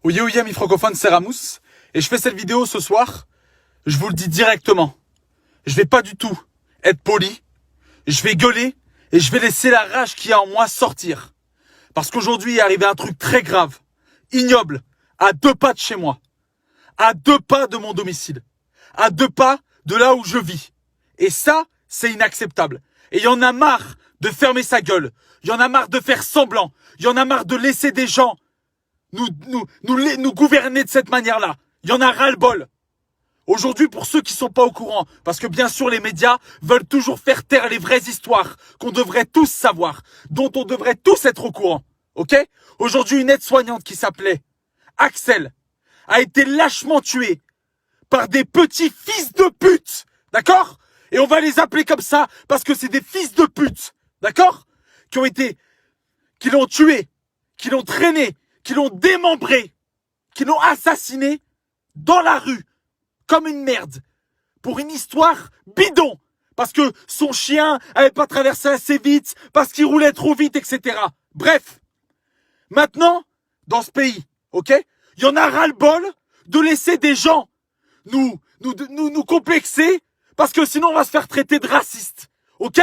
Oye oye amis francophones, c'est Ramous. Et je fais cette vidéo ce soir, je vous le dis directement. Je vais pas du tout être poli, je vais gueuler et je vais laisser la rage qu'il y a en moi sortir. Parce qu'aujourd'hui il est arrivé un truc très grave, ignoble, à 2 pas de chez moi, à 2 pas de mon domicile, à 2 pas de là où je vis. Et ça, c'est inacceptable. Et il y en a marre de fermer sa gueule, il y en a marre de faire semblant, il y en a marre de laisser des gens nous gouverner de cette manière-là. Il y en a ras-le-bol. Aujourd'hui, pour ceux qui sont pas au courant, parce que bien sûr les médias veulent toujours faire taire les vraies histoires qu'on devrait tous savoir, dont on devrait tous être au courant. Ok ? Aujourd'hui, une aide-soignante qui s'appelait Axel a été lâchement tuée par des petits fils de pute. D'accord ? Et on va les appeler comme ça parce que c'est des fils de pute. D'accord ? Qui l'ont tué, qui l'ont traîné, qui l'ont démembré, qui l'ont assassiné dans la rue, comme une merde, pour une histoire bidon, parce que son chien n'avait pas traversé assez vite, parce qu'il roulait trop vite, etc. Bref, maintenant, dans ce pays, ok, il y en a ras-le-bol de laisser des gens nous complexer, parce que sinon on va se faire traiter de racistes, ok ?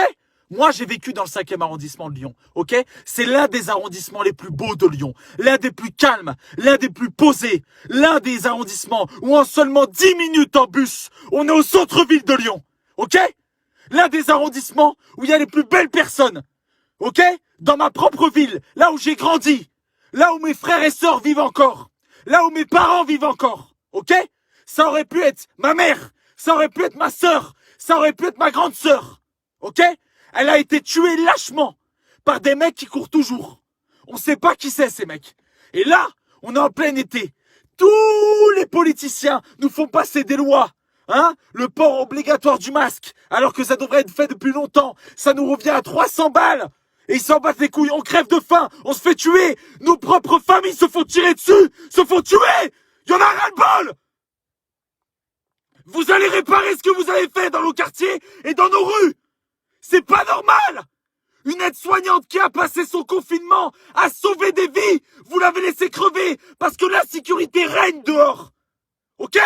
Moi, j'ai vécu dans le 5e arrondissement de Lyon, ok ? C'est l'un des arrondissements les plus beaux de Lyon, l'un des plus calmes, l'un des plus posés, l'un des arrondissements où en seulement 10 minutes en bus, on est au centre-ville de Lyon, ok ? L'un des arrondissements où il y a les plus belles personnes, ok ? Dans ma propre ville, là où j'ai grandi, là où mes frères et sœurs vivent encore, là où mes parents vivent encore, ok ? Ça aurait pu être ma mère, ça aurait pu être ma sœur, ça aurait pu être ma grande sœur, ok ? Elle a été tuée lâchement par des mecs qui courent toujours. On sait pas qui c'est ces mecs. Et là, on est en plein été. Tous les politiciens nous font passer des lois. Hein ? Le port obligatoire du masque, alors que ça devrait être fait depuis longtemps. Ça nous revient à 300 balles. Et ils s'en battent les couilles. On crève de faim. On se fait tuer. Nos propres familles se font tirer dessus. Se font tuer. Il y en a ras-le-bol. Vous allez réparer ce que vous avez fait dans nos quartiers et dans nos rues. C'est pas normal! Une aide-soignante qui a passé son confinement a sauvé des vies! Vous l'avez laissé crever parce que l'insécurité règne dehors! Ok?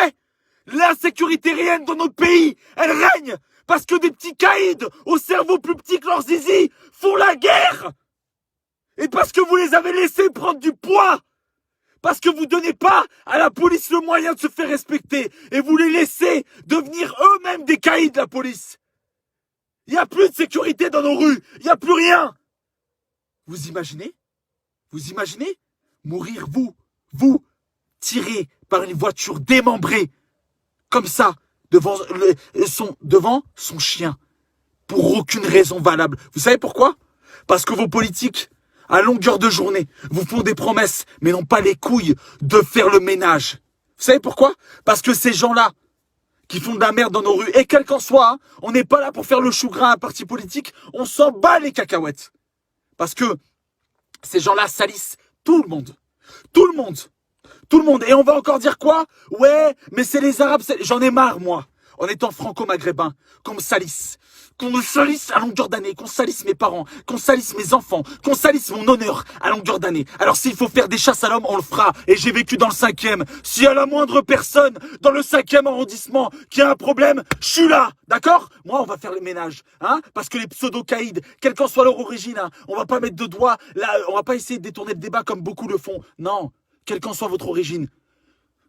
L'insécurité règne dans notre pays! Elle règne parce que des petits caïds au cerveau plus petit que leur zizi font la guerre! Et parce que vous les avez laissés prendre du poids! Parce que vous donnez pas à la police le moyen de se faire respecter et vous les laissez devenir eux-mêmes des caïds, la police! Il n'y a plus de sécurité dans nos rues. Il n'y a plus rien. Vous imaginez? Vous imaginez? Mourir, vous, tiré par une voiture démembrée, comme ça, devant son chien, pour aucune raison valable. Vous savez pourquoi? Parce que vos politiques, à longueur de journée, vous font des promesses, mais n'ont pas les couilles de faire le ménage. Vous savez pourquoi? Parce que ces gens-là, qui font de la merde dans nos rues, et quel qu'en soit, hein, on n'est pas là pour faire le chou gras à un parti politique, on s'en bat les cacahuètes. Parce que ces gens-là salissent tout le monde. Tout le monde. Tout le monde. Et on va encore dire quoi? Ouais, mais c'est les Arabes, j'en ai marre, moi, en étant franco-maghrébin, qu'on me salisse. Qu'on me salisse à longueur d'année, qu'on salisse mes parents, qu'on salisse mes enfants, qu'on salisse mon honneur à longueur d'année. Alors s'il faut faire des chasses à l'homme, on le fera. Et j'ai vécu dans le 5e. S'il y a la moindre personne dans le 5e arrondissement qui a un problème, je suis là, d'accord? Moi, on va faire le ménage, hein? Parce que les pseudo-caïds, quelle qu'en soit leur origine, hein, on va pas mettre de doigts, là, on va pas essayer de détourner le débat comme beaucoup le font. Non, quelle qu'en soit votre origine,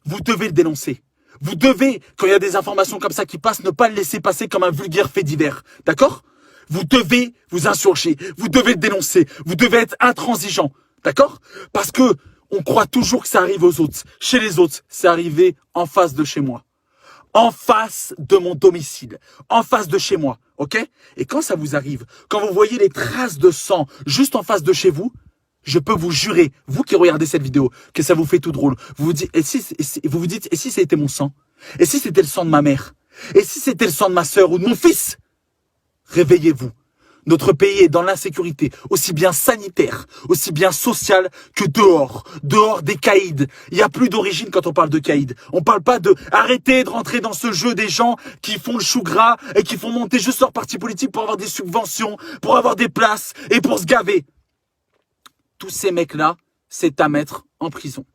vous devez le dénoncer. Vous devez, quand il y a des informations comme ça qui passent, ne pas le laisser passer comme un vulgaire fait divers. D'accord? Vous devez vous insurger. Vous devez le dénoncer. Vous devez être intransigeant. D'accord? Parce que on croit toujours que ça arrive aux autres. Chez les autres, c'est arrivé en face de chez moi. En face de mon domicile. En face de chez moi. Ok? Et quand ça vous arrive, quand vous voyez les traces de sang juste en face de chez vous, je peux vous jurer, vous qui regardez cette vidéo, que ça vous fait tout drôle. Vous vous dites, et si c'était mon sang? Et si c'était le sang de ma mère? Et si c'était le sang de ma sœur ou de mon fils? Réveillez-vous. Notre pays est dans l'insécurité, aussi bien sanitaire, aussi bien sociale que dehors. Dehors des caïds. Il n'y a plus d'origine quand on parle de caïds. On parle pas de arrêter de rentrer dans ce jeu des gens qui font le chou gras et qui font monter juste leur parti politique pour avoir des subventions, pour avoir des places et pour se gaver. Tous ces mecs-là, c'est à mettre en prison.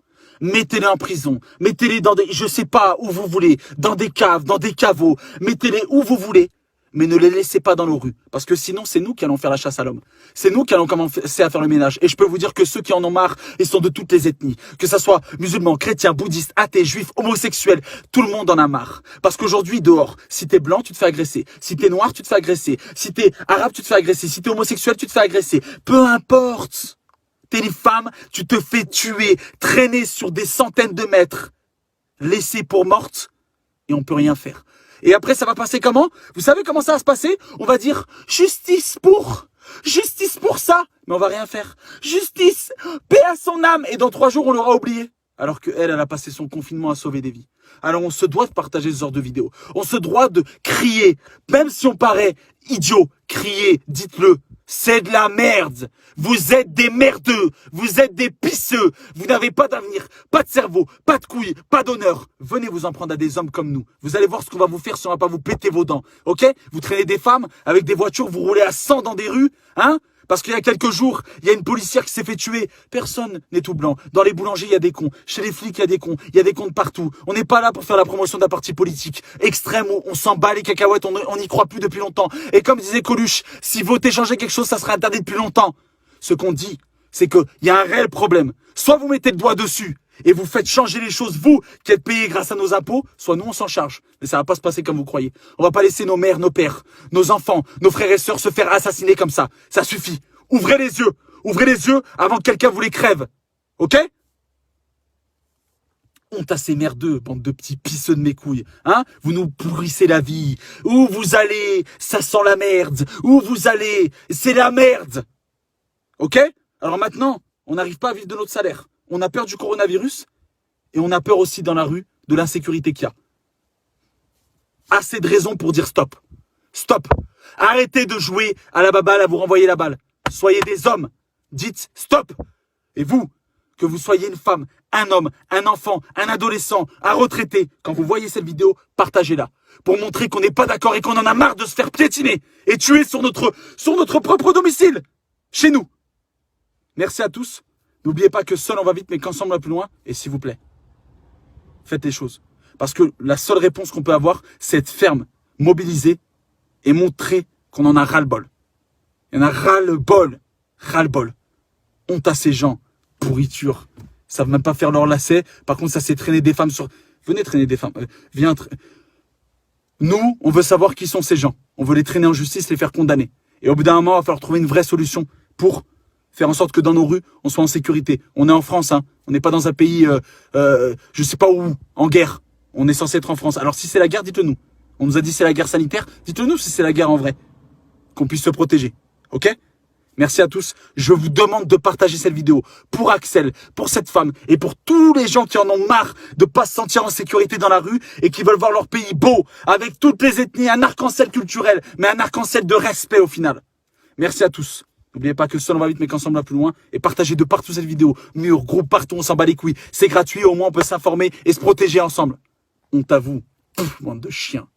mettez-les en prison, mettez-les dans des, je sais pas où vous voulez, dans des caves, dans des caveaux, mettez-les où vous voulez, mais ne les laissez pas dans nos rues. Parce que sinon, c'est nous qui allons faire la chasse à l'homme. C'est nous qui allons commencer à faire le ménage. Et je peux vous dire que ceux qui en ont marre, ils sont de toutes les ethnies. Que ça soit musulmans, chrétiens, bouddhistes, athées, juifs, homosexuels, tout le monde en a marre. Parce qu'aujourd'hui, dehors, si t'es blanc, tu te fais agresser. Si t'es noir, tu te fais agresser. Si t'es arabe, tu te fais agresser. Si t'es homosexuel, tu te fais agresser. Peu importe. T'es une femme, tu te fais tuer, traîner sur des centaines de mètres, laissée pour morte, et on peut rien faire. Et après, ça va passer comment? Vous savez comment ça va se passer? On va dire justice pour ça, mais on va rien faire. Justice, paix à son âme, et dans 3 jours, on l'aura oublié. Alors qu'elle, elle a passé son confinement à sauver des vies. Alors on se doit de partager ce genre de vidéos. On se doit de crier, même si on paraît idiot, criez, dites-le. C'est de la merde. Vous êtes des merdeux. Vous êtes des pisseux. Vous n'avez pas d'avenir, pas de cerveau, pas de couilles, pas d'honneur. Venez vous en prendre à des hommes comme nous. Vous allez voir ce qu'on va vous faire si on va pas vous péter vos dents. Ok? Vous traînez des femmes avec des voitures, vous roulez à 100 dans des rues, hein? Parce qu'il y a quelques jours, il y a une policière qui s'est fait tuer. Personne n'est tout blanc. Dans les boulangers, il y a des cons. Chez les flics, il y a des cons. Il y a des cons de partout. On n'est pas là pour faire la promotion d'un parti politique extrême où on s'en bat les cacahuètes, on n'y croit plus depuis longtemps. Et comme disait Coluche, si voter changer quelque chose, ça sera interdit depuis longtemps. Ce qu'on dit, c'est qu'il y a un réel problème. Soit vous mettez le doigt dessus et vous faites changer les choses, vous, qui êtes payés grâce à nos impôts, soit nous, on s'en charge. Mais ça va pas se passer comme vous croyez. On va pas laisser nos mères, nos pères, nos enfants, nos frères et sœurs se faire assassiner comme ça. Ça suffit. Ouvrez les yeux avant que quelqu'un vous les crève. Ok? Honte à ces merdeux, bande de petits pisseux de mes couilles. Hein? Vous nous pourrissez la vie. Où vous allez, ça sent la merde. Où vous allez, c'est la merde. Ok? Alors maintenant, on n'arrive pas à vivre de notre salaire. On a peur du coronavirus et on a peur aussi dans la rue de l'insécurité qu'il y a. Assez de raisons pour dire stop. Stop. Arrêtez de jouer à la baballe, à vous renvoyer la balle. Soyez des hommes. Dites stop. Et vous, que vous soyez une femme, un homme, un enfant, un adolescent, un retraité, quand vous voyez cette vidéo, partagez-la. Pour montrer qu'on n'est pas d'accord et qu'on en a marre de se faire piétiner et tuer sur notre propre domicile. Chez nous. Merci à tous. N'oubliez pas que seul on va vite, mais qu'ensemble on va plus loin. Et s'il vous plaît, faites les choses. Parce que la seule réponse qu'on peut avoir, c'est être ferme, mobilisé et montrer qu'on en a ras-le-bol. Il y en a ras-le-bol. Ras-le-bol. Honte à ces gens. Pourriture. Ils savent même pas faire leur lacet. Par contre, ça c'est traîner des femmes sur... Venez traîner des femmes. Nous, on veut savoir qui sont ces gens. On veut les traîner en justice, les faire condamner. Et au bout d'un moment, il va falloir trouver une vraie solution pour faire en sorte que dans nos rues, on soit en sécurité. On est en France, hein. On n'est pas dans un pays, je sais pas où, en guerre. On est censé être en France. Alors si c'est la guerre, dites-le nous. On nous a dit c'est la guerre sanitaire. Dites-le nous si c'est la guerre en vrai. Qu'on puisse se protéger. Ok? Merci à tous. Je vous demande de partager cette vidéo pour Axel, pour cette femme et pour tous les gens qui en ont marre de pas se sentir en sécurité dans la rue et qui veulent voir leur pays beau, avec toutes les ethnies, un arc-en-ciel culturel, mais un arc-en-ciel de respect au final. Merci à tous. N'oubliez pas que seul on va vite mais qu'ensemble on va plus loin. Et partagez de partout cette vidéo. Mur, groupe, partout, on s'en bat les couilles. C'est gratuit, au moins on peut s'informer et se protéger ensemble. Honte à vous. Bande de chiens.